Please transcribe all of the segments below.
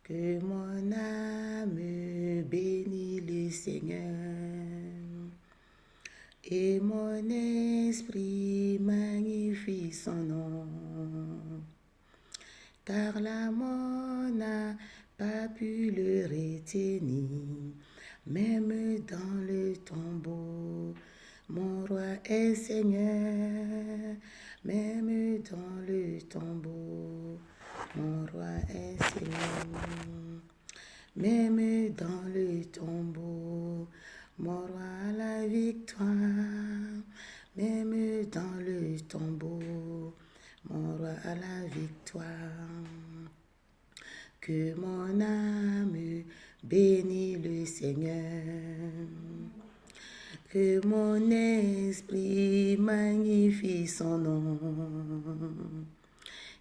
Que mon âme bénisse le Seigneur et mon esprit magnifie son nom. Car la mort n'a pas pu le retenir, même dans le tombeau. Mon roi est Seigneur, même dans le tombeau. Mon roi est Seigneur, même dans le tombeau. Mon roi a la victoire, même dans le tombeau. Mon roi a la victoire. Que mon âme bénisse le Seigneur. Que mon esprit magnifie son nom.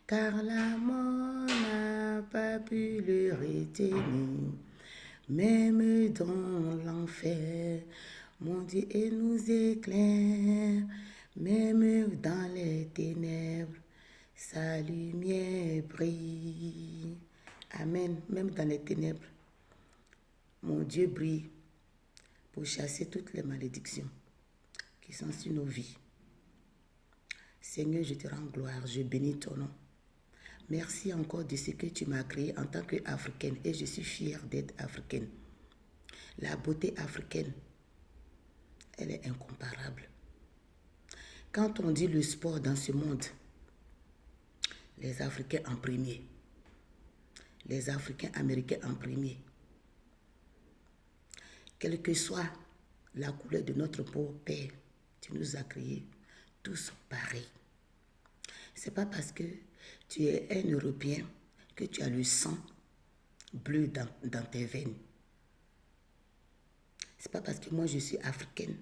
Car la mort n'a pas pu le retenir. Même dans l'enfer, mon Dieu nous éclaire. Même dans les ténèbres, sa lumière brille. Amen. Même dans les ténèbres, mon Dieu brille pour chasser toutes les malédictions qui sont sur nos vies. Seigneur, je te rends gloire, je bénis ton nom. Merci encore de ce que tu m'as créé en tant qu'Africaine et je suis fière d'être africaine. La beauté africaine, elle est incomparable. Quand on dit le sport dans ce monde, les Africains en premier, les Africains américains en premier. Quelle que soit la couleur de notre peau, Père, tu nous as créés tous pareils. Ce n'est pas parce que tu es un Européen que tu as le sang bleu dans tes veines. Ce n'est pas parce que moi je suis africaine,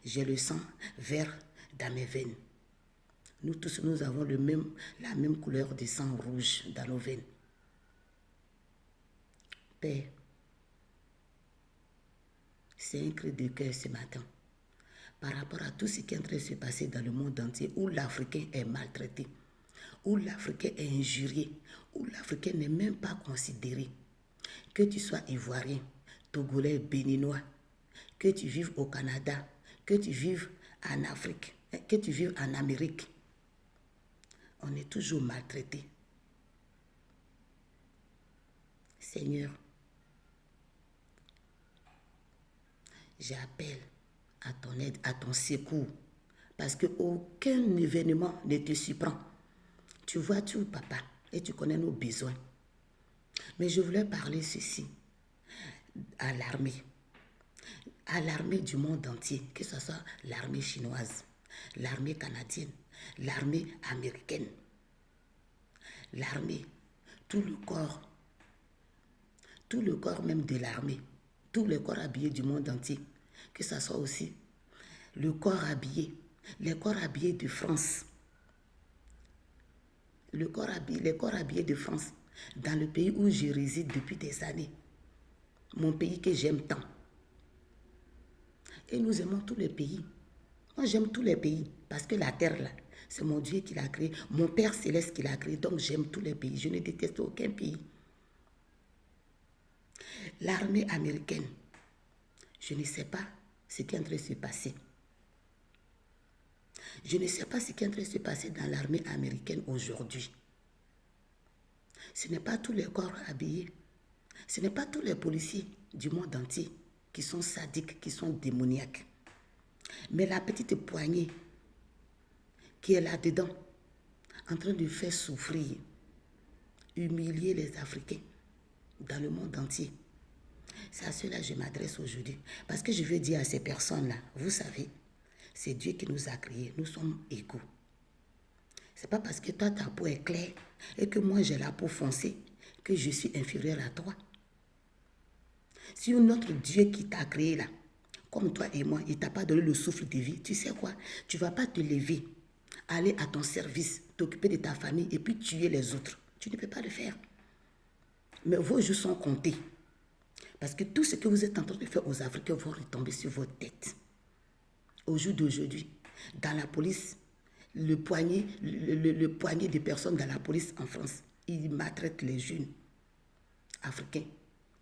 j'ai le sang vert dans mes veines. Nous tous, nous avons la même couleur de sang rouge dans nos veines. Père, c'est un cri de cœur ce matin par rapport à tout ce qui est en train de se passer dans le monde entier où l'Africain est maltraité, où l'Africain est injurié, où l'Africain n'est même pas considéré. Que tu sois ivoirien, togolais, béninois, que tu vives au Canada, que tu vives en Afrique, que tu vives en Amérique, on est toujours maltraité. Seigneur, j'appelle à ton aide, à ton secours, parce qu'aucun événement ne te surprend. Tu vois tout, papa, et tu connais nos besoins. Mais je voulais parler ceci à l'armée du monde entier, que ce soit l'armée chinoise, l'armée canadienne, l'armée américaine, l'armée, tout le corps même de l'armée, tout le corps habillé du monde entier, que ce soit aussi le corps habillé, les corps habillés de France, les corps habillés de France, dans le pays où je réside depuis des années, mon pays que j'aime tant. Et nous aimons tous les pays. Moi, j'aime tous les pays parce que la terre, là, c'est mon Dieu qui l'a créé, mon Père céleste qui l'a créé, donc j'aime tous les pays. Je ne déteste aucun pays. L'armée américaine, je ne sais pas ce qui est en train de se passer. Je ne sais pas ce qui est en train de se passer dans l'armée américaine aujourd'hui. Ce n'est pas tous les corps habillés. Ce n'est pas tous les policiers du monde entier qui sont sadiques, qui sont démoniaques. Mais la petite poignée qui est là-dedans, en train de faire souffrir, humilier les Africains dans le monde entier. C'est à cela que je m'adresse aujourd'hui. Parce que je veux dire à ces personnes-là, vous savez, c'est Dieu qui nous a créés, nous sommes égaux. Ce n'est pas parce que toi, ta peau est claire et que moi, j'ai la peau foncée que je suis inférieure à toi. Si notre Dieu qui t'a créé là, comme toi et moi, il ne t'a pas donné le souffle de vie, tu sais quoi? Tu ne vas pas te lever, aller à ton service, t'occuper de ta famille et puis tuer les autres. Tu ne peux pas le faire. Mais vos jours sont comptés. Parce que tout ce que vous êtes en train de faire aux Africains va retomber sur votre tête. Au jour d'aujourd'hui, dans la police, le poignet de personnes dans la police en France, ils maltraitent les jeunes à africains.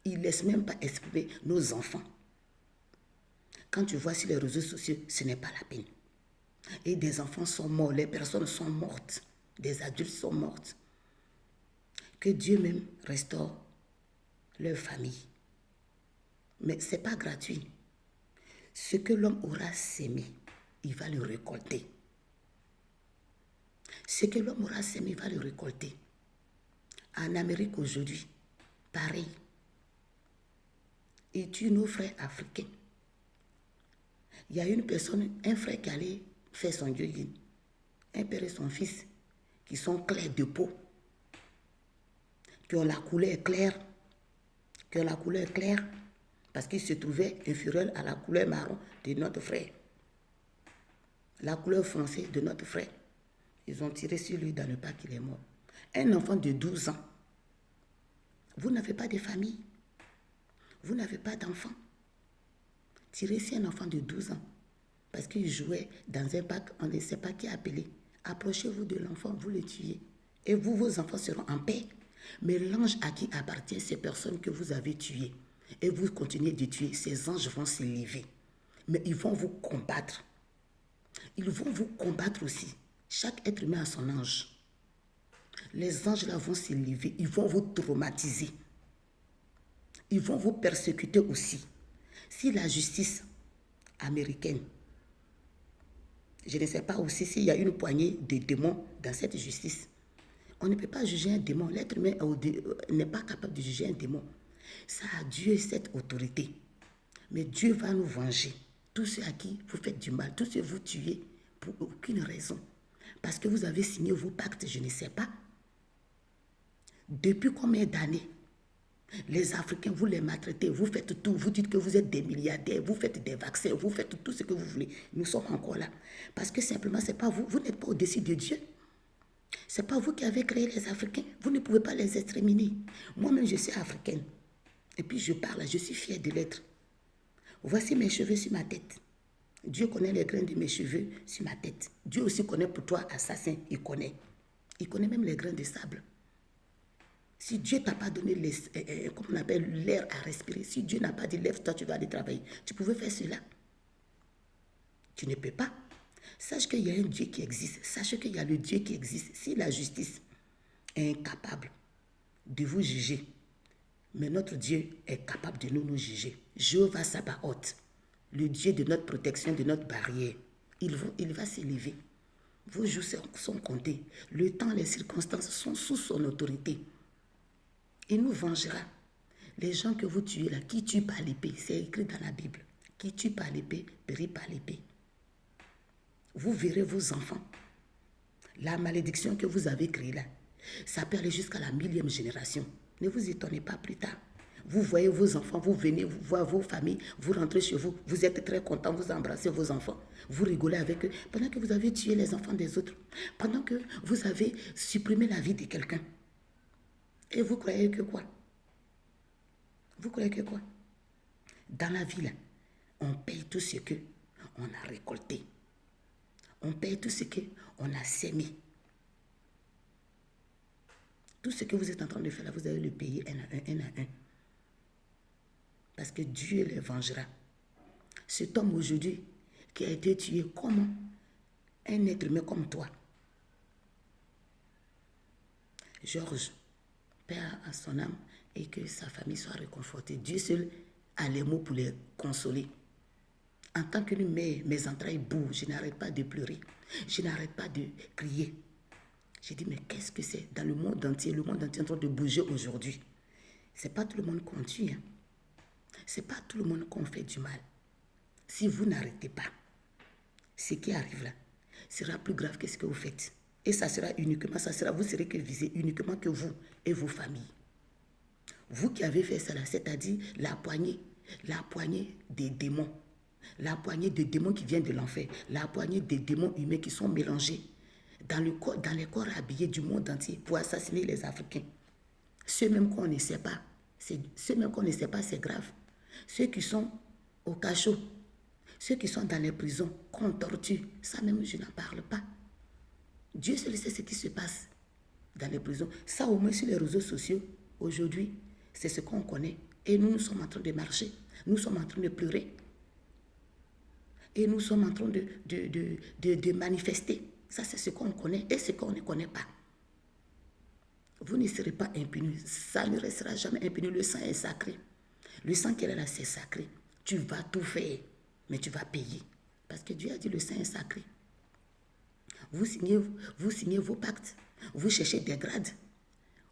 Ils ne laissent même pas exprimer nos enfants. Quand tu vois sur les réseaux sociaux, ce n'est pas la peine. Et des enfants sont morts, les personnes sont mortes, des adultes sont mortes. Que Dieu même restaure leur famille. Mais ce n'est pas gratuit. Ce que l'homme aura sémé, il va le récolter. Ce que l'homme aura sémé, il va le récolter. En Amérique aujourd'hui, pareil. Ils tuent nos frères africains. Il y a une personne, un frère qui allait faire son jogging, un père et son fils, qui sont clairs de peau, qui ont la couleur claire, parce qu'ils se trouvaient inférieurs à la couleur marron de notre frère. La couleur foncée de notre frère. Ils ont tiré sur lui dans le pas qu'il est mort. Un enfant de 12 ans. Vous n'avez pas de famille. Vous n'avez pas d'enfant. Tirez sur un enfant de 12 ans. Parce qu'il jouait dans un parc, on ne sait pas qui a appelé. Approchez-vous de l'enfant, vous le tuez. Et vous, vos enfants seront en paix. Mais l'ange à qui appartient ces personnes que vous avez tuées, et vous continuez de tuer, ces anges vont se lever. Mais ils vont vous combattre. Ils vont vous combattre aussi. Chaque être humain a son ange. Les anges là vont se lever, ils vont vous traumatiser. Ils vont vous persécuter aussi. Si la justice américaine, je ne sais pas aussi s'il y a une poignée de démons dans cette justice. On ne peut pas juger un démon. L'être humain n'est pas capable de juger un démon. Ça a Dieu cette autorité. Mais Dieu va nous venger. Tous ceux à qui vous faites du mal, tous ceux que vous tuez pour aucune raison. Parce que vous avez signé vos pactes, je ne sais pas. Depuis combien d'années les Africains, vous les maltraitez, vous faites tout, vous dites que vous êtes des milliardaires, vous faites des vaccins, vous faites tout ce que vous voulez. Nous sommes encore là. Parce que simplement, c'est pas vous, vous n'êtes pas au-dessus de Dieu. Ce n'est pas vous qui avez créé les Africains. Vous ne pouvez pas les exterminer. Moi-même, je suis africaine. Et puis je parle, je suis fière de l'être. Voici mes cheveux sur ma tête. Dieu connaît les grains de mes cheveux sur ma tête. Dieu aussi connaît pour toi, assassin, il connaît. Il connaît même les grains de sable. Si Dieu t'a pas donné comme on appelle, l'air à respirer, si Dieu n'a pas dit lève-toi, tu vas aller travailler, tu pouvais faire cela. Tu ne peux pas. Sache qu'il y a un Dieu qui existe. Sache qu'il y a le Dieu qui existe. Si la justice est incapable de vous juger, mais notre Dieu est capable de nous juger. Jéhovah Sabaoth, le Dieu de notre protection, de notre barrière, il va s'élever. Vos jours sont comptés. Le temps, les circonstances sont sous son autorité. Il nous vengera. Les gens que vous tuez là, qui tuent par l'épée, c'est écrit dans la Bible. Qui tue par l'épée, périt par l'épée. Vous verrez vos enfants. La malédiction que vous avez créée là, ça peut aller jusqu'à la 1000e génération. Ne vous étonnez pas plus tard. Vous voyez vos enfants, vous venez, vous voyez vos familles, vous rentrez chez vous, vous êtes très contents, vous embrassez vos enfants, vous rigolez avec eux, pendant que vous avez tué les enfants des autres, pendant que vous avez supprimé la vie de quelqu'un. Et vous croyez que quoi? Vous croyez que quoi? Dans la vie là, on paye tout ce que on a récolté. On paye tout ce qu'on a sémé. Tout ce que vous êtes en train de faire là, vous allez le payer un à un. Parce que Dieu les vengera. Cet homme aujourd'hui qui a été tué comme un être humain comme toi. Georges, Père à son âme et que sa famille soit réconfortée. Dieu seul a les mots pour les consoler. En tant qu'une mère, mes entrailles bougent, je n'arrête pas de pleurer, je n'arrête pas de crier. J'ai dit, mais qu'est-ce que c'est? Dans le monde entier est en train de bouger aujourd'hui. Ce n'est pas tout le monde qu'on tue. Hein? Ce n'est pas tout le monde qu'on fait du mal. Si vous n'arrêtez pas, ce qui arrive là sera plus grave que ce que vous faites. Et ça sera uniquement, vous serez que visé uniquement que vous et vos familles. Vous qui avez fait cela, c'est-à-dire la poignée des démons. La poignée de démons qui viennent de l'enfer. La poignée des démons humains qui sont mélangés dans les corps habillés du monde entier pour assassiner les Africains. Ceux même qu'on ne sait pas, c'est grave. Ceux qui sont au cachot, ceux qui sont dans les prisons, qu'on torture, ça même je n'en parle pas. Dieu seul sait ce qui se passe dans les prisons. Ça au moins sur les réseaux sociaux, aujourd'hui, C'est ce qu'on connaît. Et nous sommes en train de marcher. Nous sommes en train de pleurer. Et nous sommes en train de manifester. Ça, c'est ce qu'on connaît et ce qu'on ne connaît pas. Vous ne serez pas impunis. Ça ne restera jamais impuni. Le sang est sacré. Le sang qui est là, c'est sacré. Tu vas tout faire, mais tu vas payer. Parce que Dieu a dit le sang est sacré. Vous signez vos pactes. Vous cherchez des grades.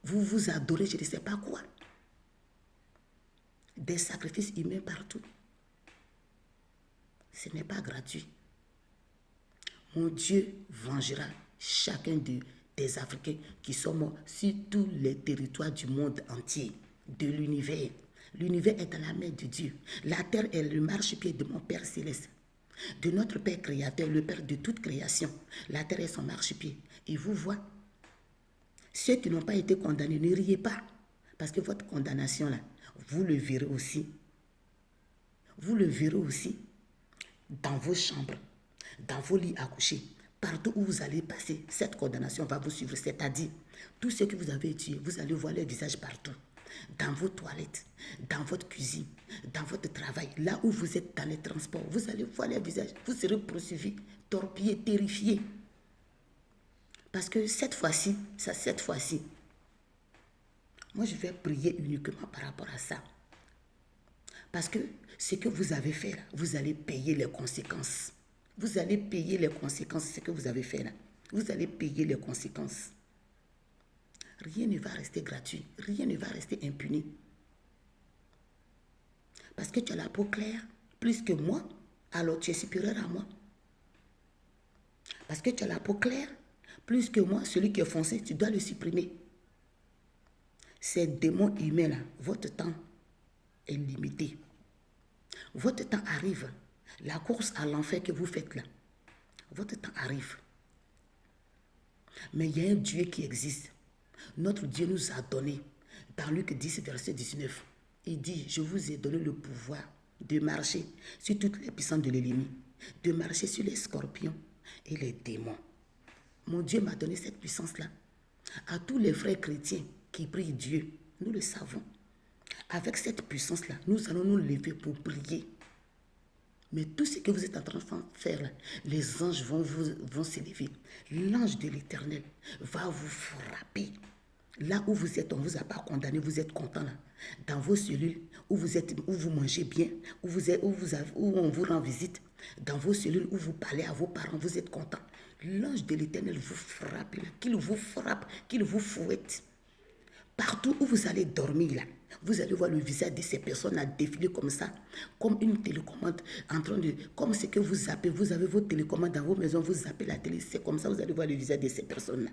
Vous vous adorez, je ne sais pas quoi. Des sacrifices humains partout. Ce n'est pas gratuit. Mon Dieu vengera chacun des Africains qui sont morts sur tous les territoires du monde entier, de l'univers. L'univers est dans la main de Dieu. La terre est le marchepied de mon Père céleste, de notre Père créateur, le Père de toute création. La terre est son marchepied. Il vous voit. Ceux qui n'ont pas été condamnés, ne riez pas. Parce que votre condamnation, là, vous le verrez aussi. Vous le verrez aussi dans vos chambres, dans vos lits à coucher. Partout où vous allez passer, cette condamnation va vous suivre. C'est-à-dire, tous ceux que vous avez tués, vous allez voir leur visage partout. Dans vos toilettes, dans votre cuisine, dans votre travail, là où vous êtes dans les transports, vous allez voir leur visage. Vous serez poursuivis, torpillés, terrifiés. Parce que cette fois-ci, moi je vais prier uniquement par rapport à ça. Parce que ce que vous avez fait là, vous allez payer les conséquences. Vous allez payer les conséquences de ce que vous avez fait là. Vous allez payer les conséquences. Rien ne va rester gratuit. Rien ne va rester impuni. Parce que tu as la peau claire plus que moi, alors tu es supérieur à moi. Parce que tu as la peau claire plus que moi, celui qui est foncé, tu dois le supprimer. Ces démons humains là, votre temps est limité. Votre temps arrive. La course à l'enfer que vous faites là, votre temps arrive. Mais il y a un Dieu qui existe. Notre Dieu nous a donné, dans Luc 10, verset 19, il dit, je vous ai donné le pouvoir de marcher sur toutes les puissances de l'ennemi, de marcher sur les scorpions et les démons. Mon Dieu m'a donné cette puissance-là. À tous les frères chrétiens qui prient Dieu, nous le savons. Avec cette puissance-là, nous allons nous lever pour prier. Mais tout ce que vous êtes en train de faire, là, les anges vont s'élever. L'ange de l'Éternel va vous frapper. Là où vous êtes, on ne vous a pas condamné, vous êtes content là. Dans vos cellules, où vous mangez bien, où on vous rend visite. Dans vos cellules, où vous parlez à vos parents, vous êtes content. L'ange de l'Éternel vous frappe, qu'il vous frappe, qu'il vous fouette. Partout où vous allez dormir, là, vous allez voir le visage de ces personnes à défiler comme ça, comme une télécommande, comme ce que vous zappez. Vous avez vos télécommandes dans vos maisons, vous zappez la télé, c'est comme ça, vous allez voir le visage de ces personnes-là.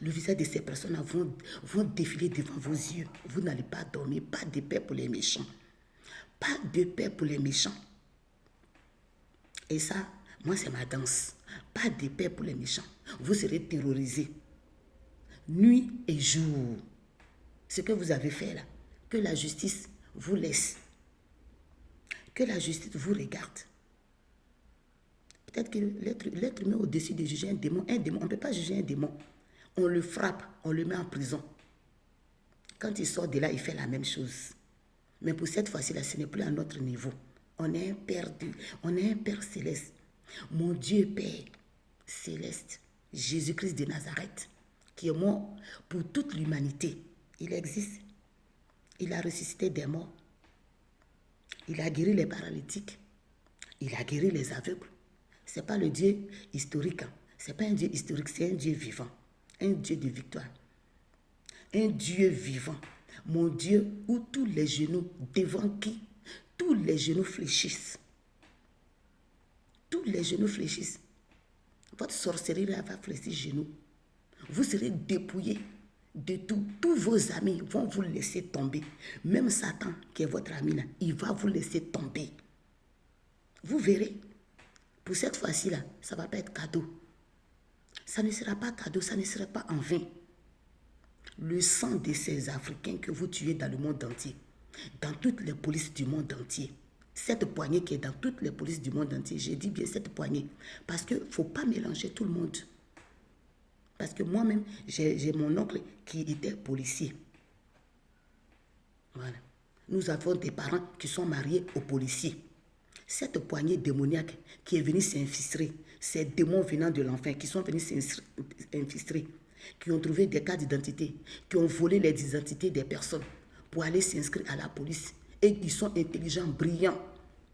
Le visage de ces personnes-là vont défiler devant vos yeux. Vous n'allez pas dormir, pas de paix pour les méchants. Pas de paix pour les méchants. Et ça, moi, c'est ma danse. Pas de paix pour les méchants. Vous serez terrorisés. Nuit et jour. Ce que vous avez fait là, que la justice vous laisse, que la justice vous regarde. Peut-être que l'être humain au-dessus de juger un démon, on ne peut pas juger un démon. On le frappe, on le met en prison. Quand il sort de là, il fait la même chose. Mais pour cette fois-ci là, ce n'est plus à notre niveau. On est un Père céleste. Mon Dieu Père céleste, Jésus-Christ de Nazareth, qui est mort pour toute l'humanité. Il existe. Il a ressuscité des morts. Il a guéri les paralytiques. Il a guéri les aveugles. Ce n'est pas le Dieu historique. Ce n'est pas un Dieu historique, c'est un Dieu vivant. Un Dieu de victoire. Un Dieu vivant. Mon Dieu, où tous les genoux, devant qui tous les genoux fléchissent. Tous les genoux fléchissent. Votre sorcellerie là va fléchir genoux. Vous serez dépouillés de tout. Tous vos amis vont vous laisser tomber. Même Satan, qui est votre ami là, il va vous laisser tomber. Vous verrez. Pour cette fois-ci là, ça ne va pas être cadeau. Ça ne sera pas cadeau, ça ne sera pas en vain. Le sang de ces Africains que vous tuez dans le monde entier, dans toutes les polices du monde entier, cette poignée qui est dans toutes les polices du monde entier, j'ai dit bien cette poignée, parce qu'il ne faut pas mélanger tout le monde. Parce que moi-même, j'ai mon oncle qui était policier. nous avons des parents qui sont mariés aux policiers. Cette poignée démoniaque qui est venue s'infiltrer, ces démons venant de l'enfer qui sont venus s'infiltrer, qui ont trouvé des cartes d'identité, qui ont volé les identités des personnes pour aller s'inscrire à la police. Et ils sont intelligents, brillants.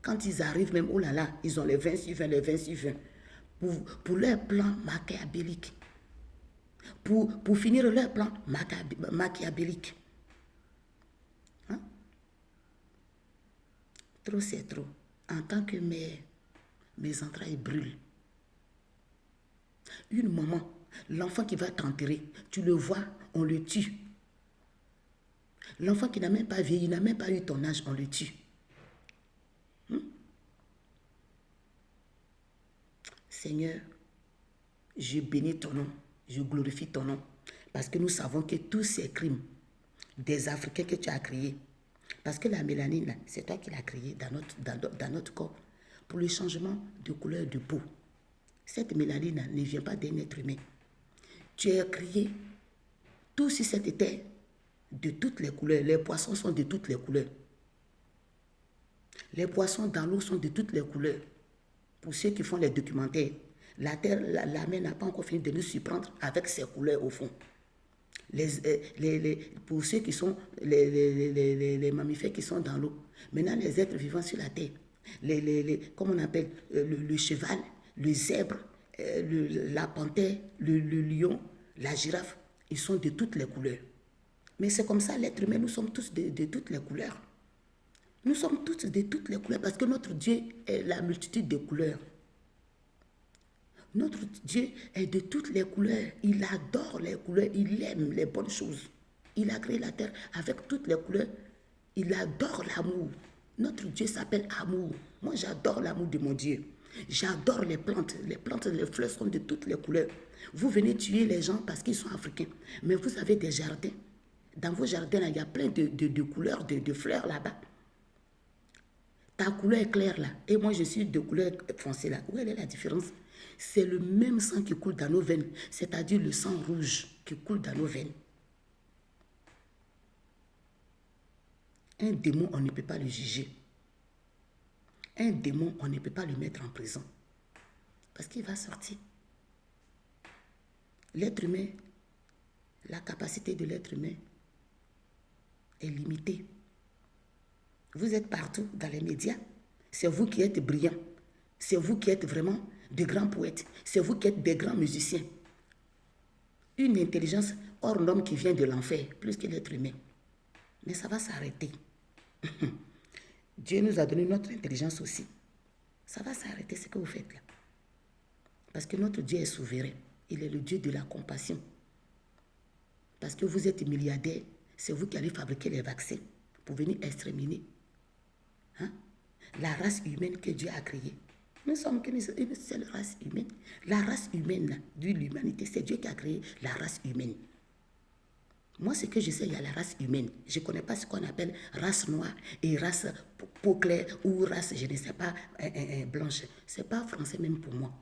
Quand ils arrivent même, oh là là, ils ont les 26-20, les 26-20. Pour leur plan machiavélique. Pour finir leur plan machiavélique. Hein? Trop c'est trop. En tant que mère, mes entrailles brûlent. Une maman, l'enfant qui va t'enterrer, tu le vois, on le tue. L'enfant qui n'a même pas vieilli, n'a même pas eu ton âge, on le tue. Seigneur, je bénis ton nom, je glorifie ton nom, parce que nous savons que tous ces crimes des Africains que tu as créés, parce que la mélanine, c'est toi qui l'as créée dans notre corps, pour le changement de couleur de peau. Cette mélanine ne vient pas d'un être humain. Tu as créé tout sur cette terre de toutes les couleurs. Les poissons sont de toutes les couleurs. Les poissons dans l'eau sont de toutes les couleurs. Pour ceux qui font les documentaires, la terre, la mer n'a pas encore fini de nous surprendre avec ses couleurs au fond. Pour ceux qui sont les mammifères qui sont dans l'eau, maintenant les êtres vivants sur la terre, comme on appelle le cheval, le zèbre, la panthère, le lion, la girafe, ils sont de toutes les couleurs. Mais c'est comme ça, l'être humain, nous sommes tous de toutes les couleurs. Nous sommes tous de toutes les couleurs parce que notre Dieu est la multitude de couleurs. Notre Dieu est de toutes les couleurs. Il adore les couleurs. Il aime les bonnes choses. Il a créé la terre avec toutes les couleurs. Il adore l'amour. Notre Dieu s'appelle amour. Moi, j'adore l'amour de mon Dieu. J'adore les plantes. Les plantes, les fleurs sont de toutes les couleurs. Vous venez tuer les gens parce qu'ils sont africains. Mais vous avez des jardins. Dans vos jardins, là, il y a plein de couleurs, de fleurs là-bas. Ta couleur est claire là. Et moi, je suis de couleur foncée là. Où est la différence? C'est le même sang qui coule dans nos veines. C'est-à-dire le sang rouge qui coule dans nos veines. Un démon, on ne peut pas le juger. Un démon, on ne peut pas le mettre en prison. Parce qu'il va sortir. L'être humain, la capacité de l'être humain est limitée. Vous êtes partout dans les médias. C'est vous qui êtes brillants. C'est vous qui êtes vraiment de grands poètes. C'est vous qui êtes des grands musiciens. Une intelligence hors norme qui vient de l'enfer, plus que l'être humain. Mais ça va s'arrêter. Dieu nous a donné notre intelligence aussi. Ça va s'arrêter ce que vous faites là. Parce que notre Dieu est souverain. Il est le Dieu de la compassion. Parce que vous êtes milliardaire, c'est vous qui allez fabriquer les vaccins pour venir exterminer la race humaine que Dieu a créée. Nous sommes une seule race humaine. La race humaine de l'humanité, c'est Dieu qui a créé la race humaine. Moi, ce que je sais, il y a la race humaine. Je ne connais pas ce qu'on appelle race noire et race peau claire ou race, je ne sais pas, blanche. Ce n'est pas français même pour moi.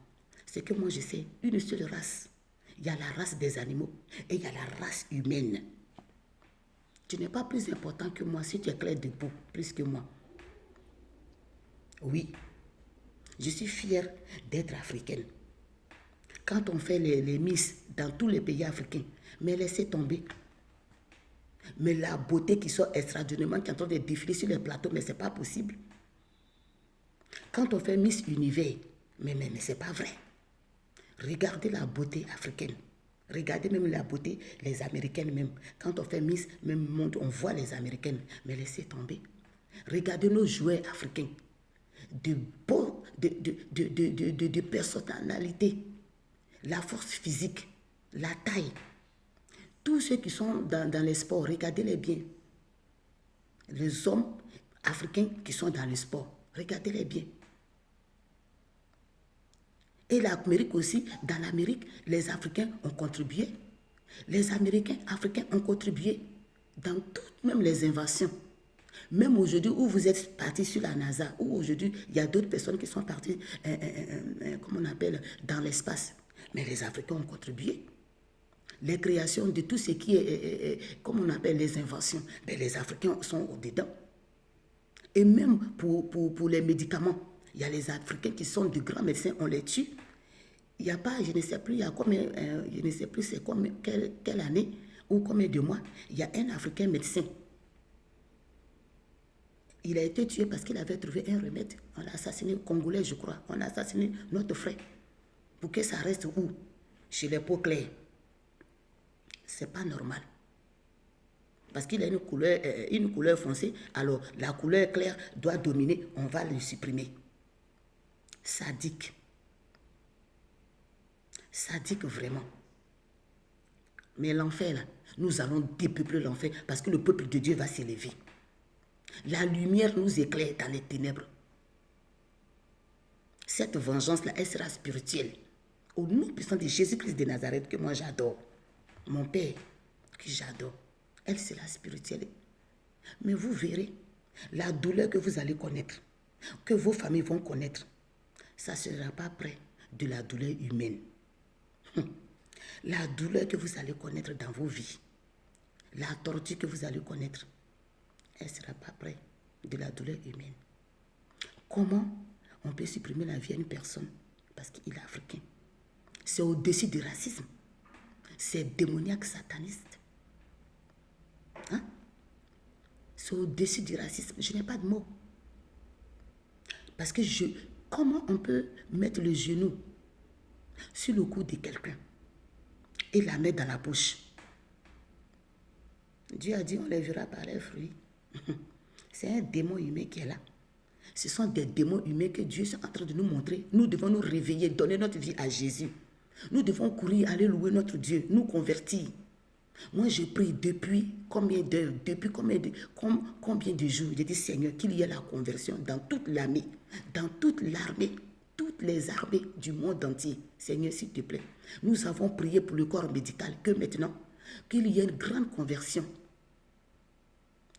C'est que moi, je sais une seule race. Il y a la race des animaux et il y a la race humaine. Tu n'es pas plus important que moi si tu es clair de peau, plus que moi. Oui, je suis fière d'être africaine. Quand on fait les Miss dans tous les pays africains, mais laissez tomber. Mais la beauté qui sort extraordinairement, qui est en train de défiler sur les plateaux, mais ce n'est pas possible. Quand on fait Miss Univers, mais ce n'est pas vrai. Regardez la beauté africaine. Regardez même la beauté, les Américaines même. Quand on fait Miss, même monde, on voit les Américaines, mais laissez tomber. Regardez nos joueurs africains. De personnalité, la force physique, la taille. Tous ceux qui sont dans les sports, regardez-les bien. Les hommes africains qui sont dans le sport, regardez-les bien. Et l'Amérique aussi, dans l'Amérique, les Africains ont contribué. Les Américains, Africains ont contribué dans toutes, même les invasions. Même aujourd'hui où vous êtes partis sur la NASA, où aujourd'hui il y a d'autres personnes qui sont parties, comment on appelle, dans l'espace. Mais les Africains ont contribué. Les créations de tout ce qui est, comment on appelle, les inventions. Mais les Africains sont au-dedans. Et même pour les médicaments, il y a les Africains qui sont de grands médecins, on les tue. Il n'y a pas, je ne sais plus, il y a combien, je ne sais plus c'est quelle année ou combien de mois, il y a un Africain médecin. Il a été tué parce qu'il avait trouvé un remède. On l'a assassiné, Congolais, je crois. On a assassiné notre frère. Pour que ça reste où? Chez les peaux claires. C'est pas normal. Parce qu'il a une couleur foncée, alors la couleur claire doit dominer, on va le supprimer. Sadique. Sadique vraiment. Mais l'enfer, là, nous allons dépeupler l'enfer parce que le peuple de Dieu va s'élever. La lumière nous éclaire dans les ténèbres. Cette vengeance-là, elle sera spirituelle. Au nom puissant de Jésus-Christ de Nazareth, que moi j'adore. Mon Père, que j'adore. Elle sera spirituelle. Mais vous verrez, la douleur que vous allez connaître, que vos familles vont connaître, ça ne sera pas près de la douleur humaine. La douleur que vous allez connaître dans vos vies, la torture que vous allez connaître, elle ne sera pas près de la douleur humaine. Comment on peut supprimer la vie à une personne parce qu'il est africain? C'est au-dessus du racisme. C'est démoniaque sataniste. Hein? C'est au-dessus du racisme. Je n'ai pas de mots. Parce que comment on peut mettre le genou sur le cou de quelqu'un et la mettre dans la bouche? Dieu a dit, on les verra par leurs fruits. C'est un démon humain qui est là. Ce sont des démons humains que Dieu est en train de nous montrer. Nous devons nous réveiller, donner notre vie à Jésus. Nous devons courir, aller louer notre Dieu, nous convertir. Moi, je prie depuis combien d'heures, combien de jours. J'ai dit, Seigneur, qu'il y ait la conversion dans toute l'armée, toutes les armées du monde entier. Seigneur, s'il te plaît. Nous avons prié pour le corps médical, que maintenant, qu'il y ait une grande conversion.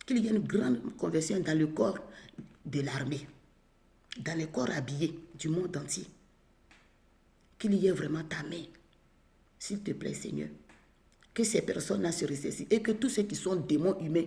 Qu'il y ait une grande conversion dans le corps de l'armée, dans les corps habillés du monde entier. Qu'il y ait vraiment ta main. S'il te plaît, Seigneur. Que ces personnes-là se ressaisissent et que tous ceux qui sont démons humains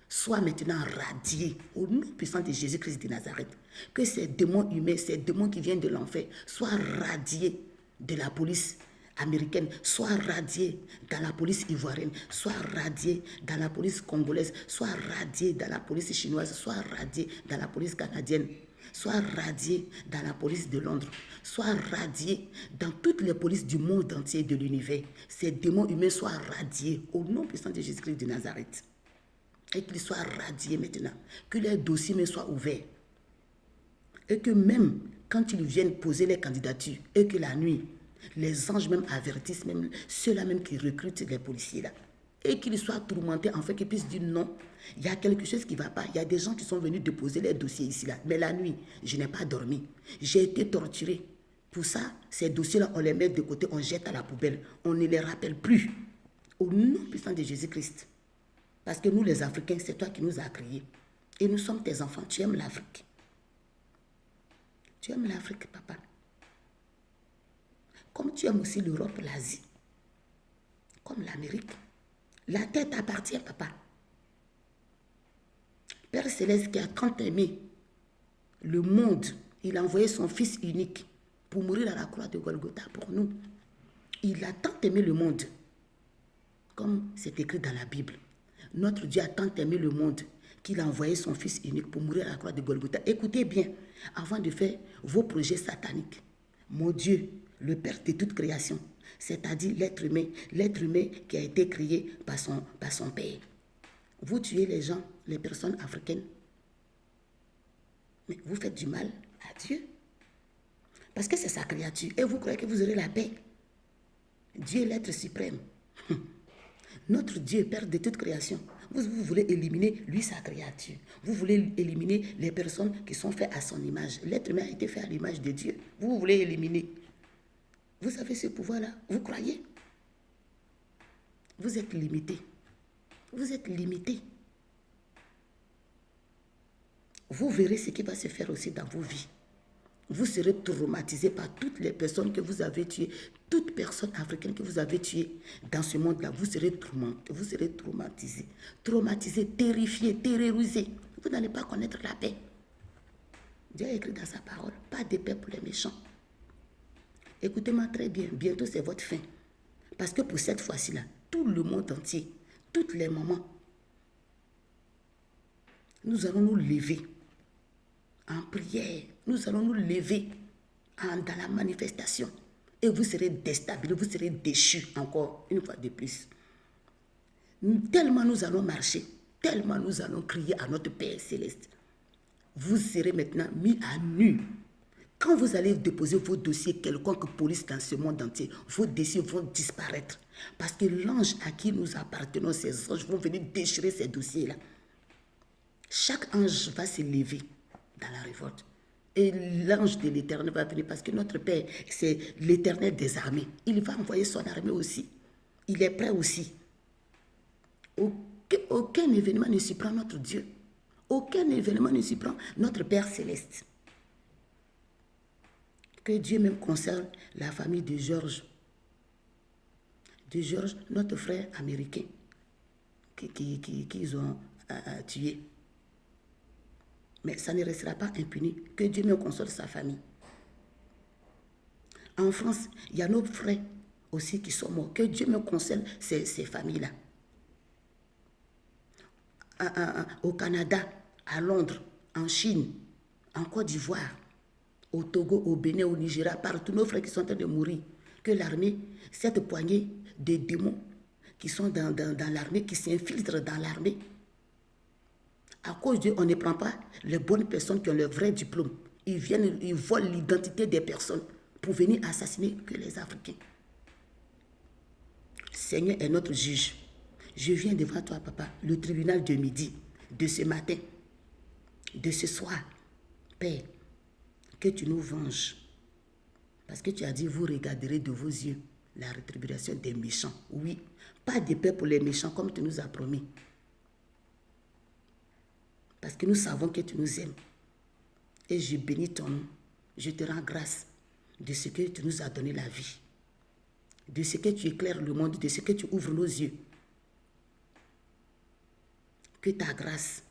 soient maintenant radiés au nom puissant de Jésus-Christ de Nazareth. Que ces démons humains, ces démons qui viennent de l'enfer, soient radiés de la police américaine, soient radiés dans la police ivoirienne, soient radiés dans la police congolaise, soient radiés dans la police chinoise, soient radiés dans la police canadienne, soient radiés dans la police de Londres, soient radiés dans toutes les polices du monde entier de l'univers. Ces démons humains soient radiés au nom puissant de Jésus-Christ de Nazareth. Et qu'ils soient radiés maintenant. Que leurs dossiers soient ouverts. Et que même quand ils viennent poser les candidatures, et que la nuit, les anges même avertissent même ceux-là même qui recrutent les policiers là. Et qu'ils soient tourmentés, en fait, qu'ils puissent dire non, il y a quelque chose qui ne va pas. Il y a des gens qui sont venus déposer les dossiers ici là. Mais la nuit, je n'ai pas dormi. J'ai été torturé. Pour ça, ces dossiers-là, on les met de côté, on jette à la poubelle. On ne les rappelle plus. Au nom puissant de Jésus-Christ. Parce que nous, les Africains, c'est toi qui nous as créés. Et nous sommes tes enfants. Tu aimes l'Afrique. Tu aimes l'Afrique, papa. Comme tu aimes aussi l'Europe, l'Asie. Comme l'Amérique. La terre t'appartient, papa. Père Céleste qui a tant aimé le monde, il a envoyé son Fils unique pour mourir à la croix de Golgotha pour nous. Il a tant aimé le monde, comme c'est écrit dans la Bible. Notre Dieu a tant aimé le monde qu'il a envoyé son Fils unique pour mourir à la croix de Golgotha. Écoutez bien, avant de faire vos projets sataniques, mon Dieu, le Père de toute création, c'est-à-dire l'être humain qui a été créé par son Père. Vous tuez les gens, les personnes africaines, mais vous faites du mal à Dieu. Parce que c'est sa créature et vous croyez que vous aurez la paix. Dieu est l'être suprême. Notre Dieu, Père de toute création. Vous voulez éliminer, lui, sa créature. Vous voulez éliminer les personnes qui sont faites à son image. L'être humain a été fait à l'image de Dieu. Vous voulez éliminer. Vous avez ce pouvoir-là. Vous croyez? Vous êtes limité. Vous êtes limité. Vous verrez ce qui va se faire aussi dans vos vies. Vous serez traumatisé par toutes les personnes que vous avez tuées, toute personne africaine que vous avez tuée dans ce monde-là. Vous serez traumatisé, terrifié, terrorisé. Vous n'allez pas connaître la paix. Dieu a écrit dans sa parole, pas de paix pour les méchants. Écoutez-moi très bien, bientôt c'est votre fin. Parce que pour cette fois-ci là, tout le monde entier, toutes les mamans, nous allons nous lever en prière. Nous allons nous lever dans la manifestation. Et vous serez déstabilisés, vous serez déchus encore une fois de plus. Tellement nous allons marcher, tellement nous allons crier à notre Père Céleste. Vous serez maintenant mis à nu. Quand vous allez déposer vos dossiers quelconque police dans ce monde entier, vos dossiers vont disparaître. Parce que l'ange à qui nous appartenons, ces anges vont venir déchirer ces dossiers-là. Chaque ange va se lever dans la révolte. Et l'ange de l'Éternel va venir parce que notre Père, c'est l'Éternel des armées. Il va envoyer son armée aussi. Il est prêt aussi. Aucun événement ne surprend notre Dieu. Aucun événement ne surprend notre Père Céleste. Que Dieu même conserve la famille de Georges. De Georges, notre frère américain, qu'ils ont tué. Mais ça ne restera pas impuni. Que Dieu me console sa famille. En France, il y a nos frères aussi qui sont morts. Que Dieu me console ces familles-là. Au Canada, à Londres, en Chine, en Côte d'Ivoire, au Togo, au Bénin, au Nigeria, partout nos frères qui sont en train de mourir. Que l'armée, cette poignée de démons qui sont dans l'armée, qui s'infiltrent dans l'armée, à cause d'eux, on ne prend pas les bonnes personnes qui ont le vrai diplôme. Ils viennent, ils volent l'identité des personnes pour venir assassiner que les Africains. Seigneur est notre juge. Je viens devant toi, papa, le tribunal de midi, de ce matin, de ce soir. Père, que tu nous venges. Parce que tu as dit, vous regarderez de vos yeux la rétribution des méchants. Oui, pas de paix pour les méchants comme tu nous as promis. Parce que nous savons que tu nous aimes. Et je bénis ton nom. Je te rends grâce de ce que tu nous as donné la vie. De ce que tu éclaires le monde, de ce que tu ouvres nos yeux. Que ta grâce,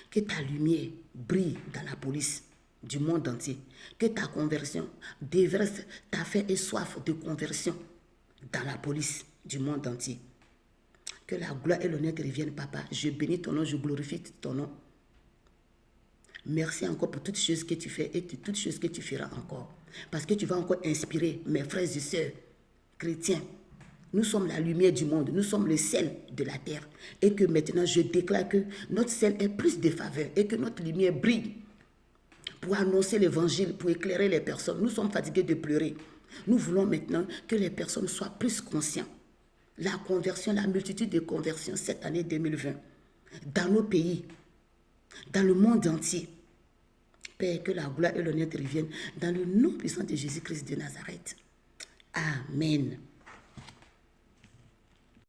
que ta lumière brille dans la police du monde entier. Que ta conversion déverse ta faim et soif de conversion dans la police du monde entier. Que la gloire et l'honneur te reviennent, papa. Je bénis ton nom, je glorifie ton nom. Merci encore pour toutes choses que tu fais et toutes choses que tu feras encore. Parce que tu vas encore inspirer mes frères et sœurs chrétiens. Nous sommes la lumière du monde, nous sommes le sel de la terre. Et que maintenant, je déclare que notre sel est plus de faveur et que notre lumière brille pour annoncer l'évangile, pour éclairer les personnes. Nous sommes fatigués de pleurer. Nous voulons maintenant que les personnes soient plus conscientes. La conversion, la multitude de conversions cette année 2020, dans nos pays, dans le monde entier. Père, que la gloire et l'honneur te reviennent dans le nom puissant de Jésus-Christ de Nazareth. Amen.